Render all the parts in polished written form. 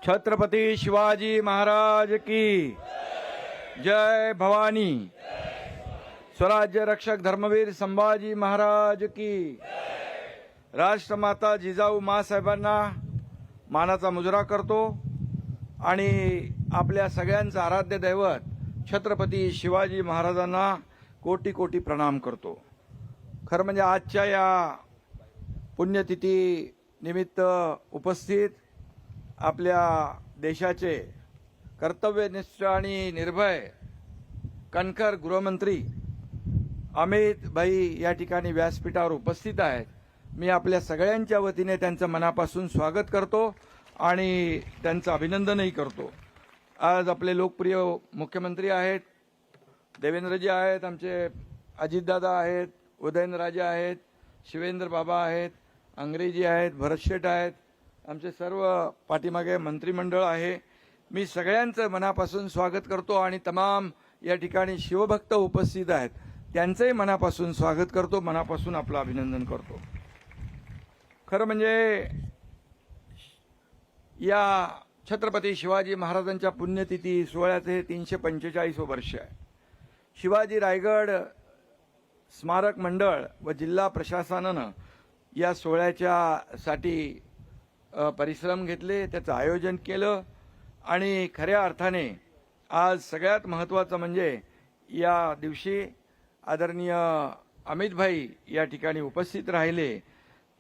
छत्रपती शिवाजी महाराज की जय भवानी। स्वराज्य रक्षक धर्मवीर संभाजी महाराज की। राष्ट्रमाता जिजाऊ माँसाहेबांना मानाचा मुजरा करतो आणि आपल्या सगळ्यांचं आराध्य दैवत छत्रपती शिवाजी महाराजांना कोटी कोटी प्रणाम करतो। खरं म्हणजे आजच्या या पुण्यतिथी निमित्त उपस्थित आपल्या देशाचे कर्तव्यनिष्ठ आणि निर्भय कणखर गृहमंत्री अमित भाई या ठिकाणी व्यासपीठावर उपस्थित आहेत। मी आपल्या सगळ्यांच्या वतीने त्यांचं मनापासून स्वागत करतो आणि त्यांचं अभिनंदनही करतो। आज आपले लोकप्रिय मुख्यमंत्री आहेत, देवेंद्रजी आहेत, आमचे अजितदादा आहेत, उदयनराजे आहेत, शिवेंद्र बाबा आहेत, अंग्रेजी आहेत, भरतशेठ आहेत, आमचे सर्व पाठीमागे मंत्रिमंडळ आहे। मी सगळ्यांचं मनापासून स्वागत करतो आणि तमाम या ठिकाणी शिवभक्त उपस्थित आहेत त्यांचंही मनापासून स्वागत करतो, मनापासून आपलं अभिनंदन करतो। खरं म्हणजे या छत्रपती शिवाजी महाराजांच्या पुण्यतिथी सोहळ्याचे हे 345 वर्ष आहे। शिवाजी रायगड स्मारक मंडळ व जिल्हा प्रशासनानं या सोहळ्याच्यासाठी परिश्रम घेतले, त्याचं आयोजन केलं आणि खऱ्या अर्थाने आज सगळ्यात महत्त्वाचं म्हणजे या दिवशी आदरणीय अमित भाई या ठिकाणी उपस्थित राहिले,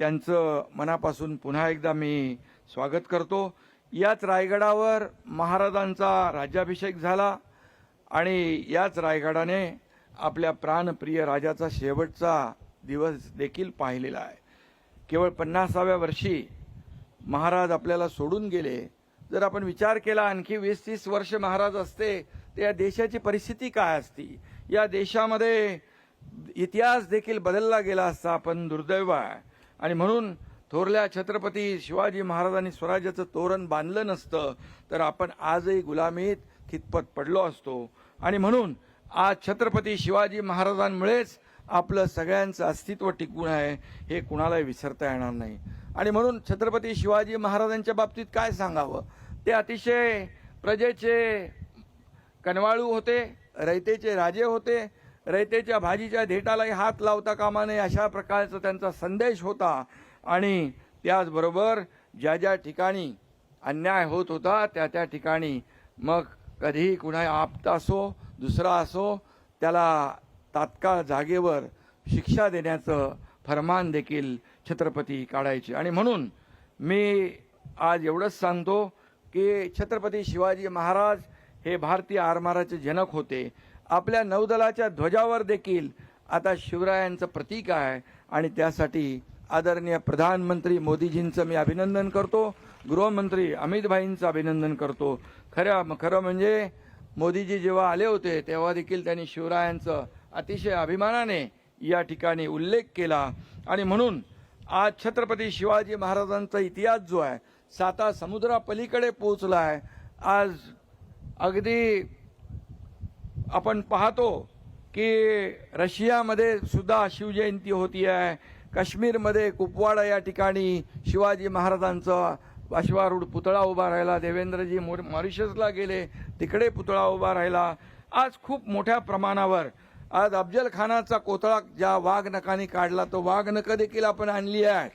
त्यांचं मनापासून पुन्हा एकदा मी स्वागत करतो। याच रायगडावर महाराजांचा राज्याभिषेक झाला आणि याच रायगडाने आपल्या प्राणप्रिय राजाचा शेवटचा दिवस देखील पाहिलेला आहे। केवळ 50व्या वर्षी महाराज आपल्याला सोडून गेले। जर आपण विचार केला आणखी 20-30 वर्ष महाराज असते तर या देशाची परिस्थिती काय असती, या देशामध्ये इतिहास देखील बदलला गेला असता, पण दुर्दैव आहे। आणि म्हणून थोरल्या छत्रपती शिवाजी महाराजांनी स्वराज्याचं तोरण बांधलं नसतं तर आपण आजही गुलामीत खितपत पडलो असतो। आणि म्हणून आज छत्रपती शिवाजी महाराजांमुळेच आपलं सगळ्यांचं अस्तित्व टिकून आहे, हे कुणालाही विसरता येणार नाही। आणि म्हणून छत्रपती शिवाजी महाराजांच्या बाबतीत काय सांगावं, ते अतिशय प्रजेचे कनवाळू होते, रयतेचे राजे होते, रयतेच्या भाजीच्या देठालाही हात लावता कामा नये अशा प्रकारचा त्यांचा संदेश होता। आणि त्याचबरोबर ज्या ज्या ठिकाणी अन्याय होत होता त्या त्या ठिकाणी मग कधीही कुणा आप्त असो दुसरा असो त्याला तात्काळ जागेवर शिक्षा देण्याचं फरमान देखील छत्रपती काढायचे। आणि म्हणून मी आज एवढंच सांगतो की छत्रपती शिवाजी महाराज हे भारतीय आरमाराचे जनक होते। आपल्या नौदलाच्या ध्वजावर देखील आता शिवरायांचं प्रतीक आहे आणि त्यासाठी आदरणीय प्रधानमंत्री मोदीजींचं मी अभिनंदन करतो, गृहमंत्री अमित भाईंचं अभिनंदन करतो। खरं म्हणजे मोदीजी जेव्हा आले होते तेव्हा देखील त्यांनी शिवरायांचं अतिशय अभिमानाने या ठिकाणी उल्लेख केला। आणि म्हणून आज छत्रपती शिवाजी महाराजांचा इतिहास जो आहे 7 समुद्रापलीकडे पोहोचला आहे। आज अगदी आपण पाहतो की रशियामध्ये सुद्धा शिवजयंती होती आहे, काश्मीरमध्ये कुपवाडा या ठिकाणी शिवाजी महाराजांचा अश्वारूढ पुतळा उभा राहिला, देवेंद्रजी मॉरिशसला गेले तिकडे पुतळा उभा राहिला। आज खूप मोठ्या प्रमाणावर आज अफजल खानाचा कोतळा ज्या वाघनखांनी काढला तो वाघनखं देखील आपण आणली आहे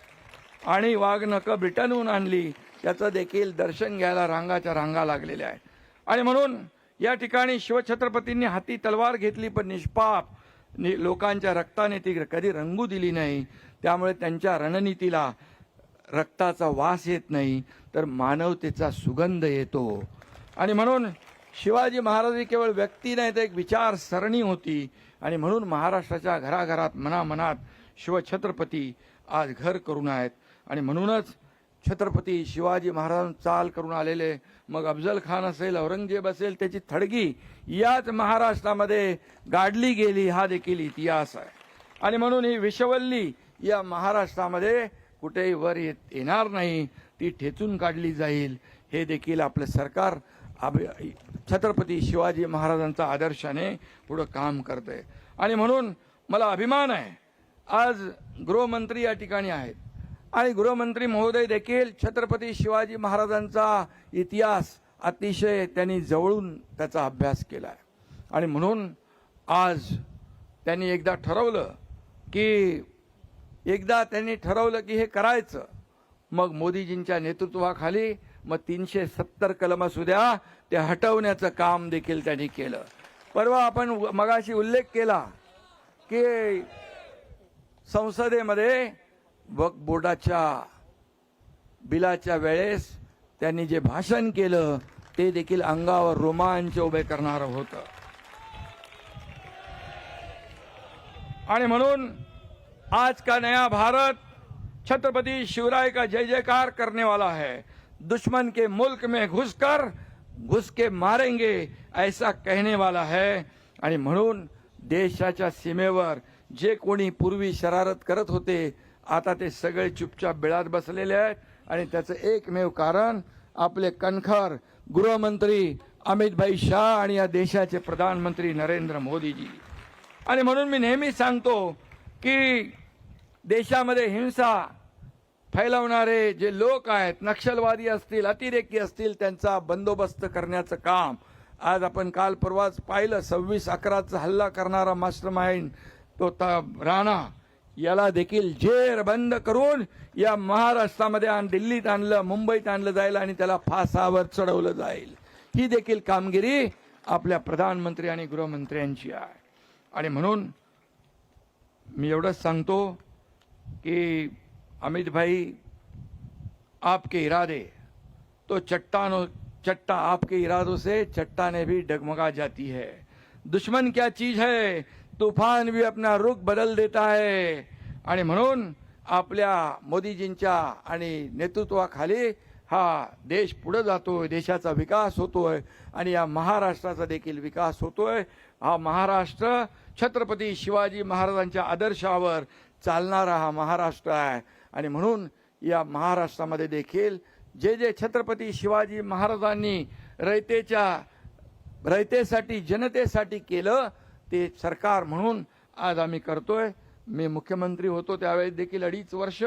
आणि वाघनखं ब्रिटनहून आणली, त्याचं देखील दर्शन घ्यायला रांगाच्या रांगा लागलेल्या आहेत। आणि म्हणून या ठिकाणी शिवछत्रपतींनी हाती तलवार घेतली पण निष्पाप लोकांच्या रक्ताने ती कधी रंगू दिली नाही, त्यामुळे त्यांच्या रणनीतीला रक्ताचा वास येत नाही तर मानवतेचा सुगंध येतो। आणि म्हणून शिवाजी महाराज ही केवळ व्यक्ती नाही तर एक विचारसरणी होती। आणि म्हणून महाराष्ट्राच्या घराघरात मनामनात शिवछत्रपती आज घर करून आहेत। आणि म्हणूनच छत्रपती शिवाजी महाराज चाल करून आलेले, मग अफजल खान असेल, औरंगजेब असेल, त्याची थडगी याच महाराष्ट्रामध्ये गाडली गेली, हा देखील इतिहास आहे। आणि म्हणून ही विषवल्ली या महाराष्ट्रामध्ये कुठेही वर येणार नाही, ती ठेचून काढली जाईल, हे देखील आपलं सरकार छत्रपती शिवाजी महाराजांचा आदर्शाने पुढे काम करते। आणि म्हणून मला अभिमान आहे आज गृहमंत्री या ठिकाणी आहेत, आणि गृहमंत्री महोदय देखील छत्रपती शिवाजी महाराजांचा इतिहास अतिशय त्यांनी जवळून त्याचा अभ्यास केला आहे. आणि म्हणून आज त्यांनी एकदा ठरवलं की हे करायचं. मग मोदीजींच्या नेतृत्वाखाली मग 370 कलम असू द्या ते हटवण्याचं काम देखील त्यांनी केलं. परवा आपण मगाशी उल्लेख केला की संसदेमध्ये वक्फ बोर्डाच्या बिलाच्या वेळेस त्यांनी जे भाषण केलं ते देखील अंगावर रोमांच उभे करणारं होतं. आणि म्हणून आज का नया भारत छत्रपति शिवराय का जय जयकार करने वाला है. दुश्मन के मुल्क में घुस के मारेंगे ऐसा कहने वाला है. आणि म्हणून देशाच्या सीमेवर जे कोणी पूर्वी शरारत करत होते आता ते सगळे चुपचाप बिळात बसलेले आहेत. आणि त्याचं एकमेव कारण आपले कणखर गृहमंत्री अमित भाई शाह आणि या देशाचे प्रधानमंत्री नरेंद्र मोदीजी. आणि म्हणून मी नेहमी सांगतो की देशामध्ये हिंसा फैलवणारे जे लोक आहेत, नक्षलवादी असतील, अतिरेकी असतील, त्यांचा बंदोबस्त करण्याचं काम आज आपण काल परवाच पाहिलं. 26/11चा हल्ला करणारा मास्टरमाइंड तो राणा याला देखील जेरबंद करून या महाराष्ट्रामध्ये दिल्लीत आणलं, मुंबईत आणलं जाईल आणि त्याला फासावर चढवलं जाईल. ही देखील कामगिरी आपल्या प्रधानमंत्री आणि गृहमंत्र्यांची आहे. आणि म्हणून मी एवढंच सांगतो कि अमित भाई आपके इरादे तो चट्टा आपके इरादों से चट्टाने भी डगमगा जाती है. दुश्मन क्या चीज है, तूफान भी अपना रुख बदल देता है. आणि म्हणून आपल्या मोदीजींच्या आणि नेतृत्वाखाली हा देश पुढे जातोय, देशाचा विकास होतोय आणि या महाराष्ट्राचा देखील विकास होतोय. हा महाराष्ट्र छत्रपती शिवाजी महाराजांच्या आदर्शावर चालणारा हा महाराष्ट्र आहे. आणि म्हणून या महाराष्ट्रामध्ये देखील जे छत्रपती शिवाजी महाराजांनी रयतेसाठी जनतेसाठी केलं ते सरकार म्हणून आज आम्ही करतोय. मी मुख्यमंत्री होतो त्यावेळेस देखील 2.5 वर्ष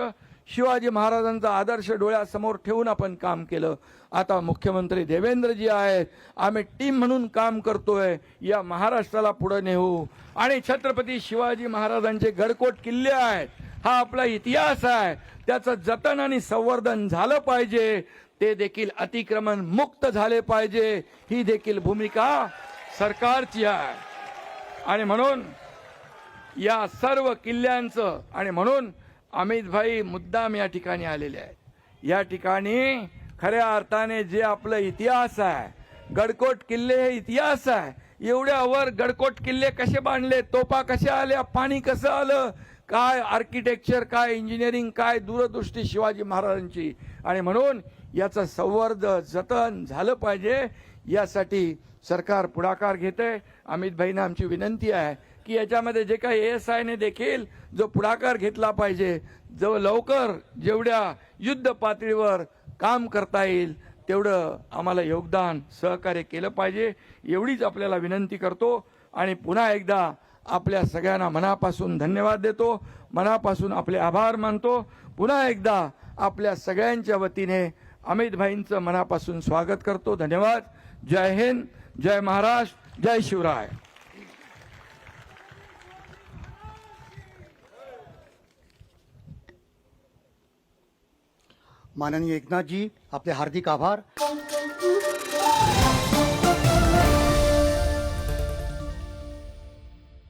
शिवाजी महाराजांचा आदर्श डोळ्यासमोर ठेवून आपण काम केलं. आता मुख्यमंत्री देवेंद्रजी आहेत, आम्ही टीम म्हणून काम करतोय. या महाराष्ट्राला पुढे नेऊ आणि छत्रपती शिवाजी महाराजांचे गडकोट किल्ले आहेत, हा आपला इतिहास आहे, त्याचं जतन आणि संवर्धन झालं पाहिजे. ते देखील अतिक्रमण मुक्त झाले पाहिजे. ही देखील भूमिका सरकारची आहे. आणि म्हणून या सर्व किल्ल्यांचं आणि म्हणून अमित भाई मुद्दाम या ठिकाणी आलेले आहेत. या ठिकाणी खऱ्या अर्थाने जे आपलं इतिहास आहे, गडकोट किल्ले हे इतिहास आहे. एवढ्यावर गडकोट किल्ले कसे बांधले, तोफा कशा आल्या, पाणी कसं आलं, काय आर्किटेक्चर, काय इंजिनिअरिंग, काय दूरदृष्टी शिवाजी महाराजांची. आणि म्हणून याचं संवर्धन जतन झालं पाहिजे. यासाठी सरकार पुढाकार घेते. अमित भाईंना आमची विनंती आहे की याच्यामध्ये जे काही ASI ने देखील जो पुढाकार घेतला पाहिजे, जो लवकर जेवढ्या युद्ध पातळीवर काम करता येईल तेवढं आम्हाला योगदान सहकार्य केलं पाहिजे. एवढीच आपल्याला विनंती करतो. आणि पुन्हा एकदा आपल्या सगळ्यांना मनापासून धन्यवाद देतो, मनापासून आपले आभार मानतो. पुन्हा एकदा आपल्या सगळ्यांच्या वतीने अमित भाईंचं मनापासून स्वागत करतो. धन्यवाद. जय हिंद, जय महाराष्ट्र, जय शिवराय. माननीय एकनाथ जी, आपले हार्दिक आभार.